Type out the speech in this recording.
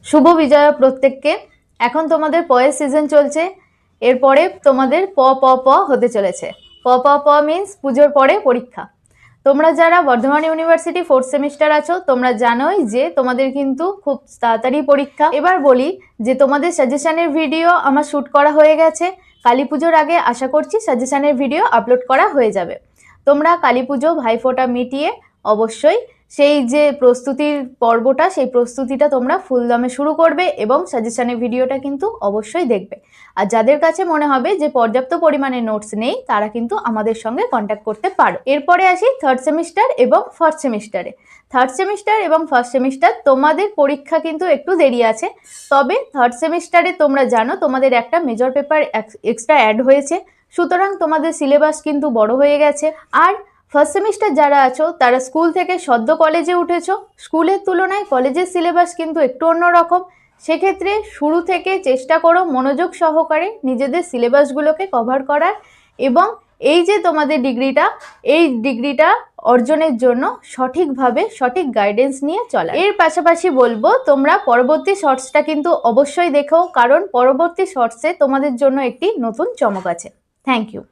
শুভ বিজয়া প্রত্যেককে। এখন তোমাদের পয়ের সিজন চলছে, এরপরে তোমাদের প প প হতে চলেছে। প প প মিন্স পুজোর পরে পরীক্ষা। তোমরা যারা বর্ধমান ইউনিভার্সিটি 4th সেমিস্টার আছো তোমরা জানোই যে তোমাদের কিন্তু খুব তাড়াতাড়ি পরীক্ষা। এবার বলি যে তোমাদের সাজেশনের ভিডিও আমার শ্যুট করা হয়ে গেছে। কালী পুজোর আগে আশা করছি সাজেশনের ভিডিও আপলোড করা হয়ে যাবে। তোমরা কালী পুজো ভাইফোঁটা মিটিয়ে অবশ্যই সেই যে প্রস্তুতির পর্বটা সেই প্রস্তুতিটা তোমরা ফুলদমে শুরু করবে এবং সাজেশনের ভিডিওটা কিন্তু অবশ্যই দেখবে। আর যাদের কাছে মনে হবে যে পর্যাপ্ত পরিমাণে নোটস নেই তারা কিন্তু আমাদের সঙ্গে কন্ট্যাক্ট করতে পারো। এরপরে আসি থার্ড সেমিস্টার এবং ফার্স্ট সেমিস্টারে। থার্ড সেমিস্টার এবং ফার্স্ট সেমিস্টার তোমাদের পরীক্ষা কিন্তু একটু দেরি আছে, তবে থার্ড সেমিস্টারে তোমরা জানো তোমাদের একটা মেজর পেপার এক্সট্রা অ্যাড হয়েছে, সুতরাং তোমাদের সিলেবাস কিন্তু বড় হয়ে গেছে। আর ফার্স্ট সেমিস্টার যারা আছো তারা স্কুল থেকে সদ্য কলেজে উঠেছো, স্কুলের তুলনায় কলেজের সিলেবাস কিন্তু একটু অন্যরকম। সেক্ষেত্রে শুরু থেকে চেষ্টা করো মনোযোগ সহকারে নিজেদের সিলেবাসগুলোকে কভার করার এবং এই যে তোমাদের ডিগ্রিটা, এই ডিগ্রিটা অর্জনের জন্য সঠিকভাবে সঠিক গাইডেন্স নিয়ে চলা। এর পাশাপাশি বলবো তোমরা পরবর্তী শর্টসটা কিন্তু অবশ্যই দেখো, কারণ পরবর্তী শর্টসে তোমাদের জন্য একটি নতুন চমক আছে। Thank you.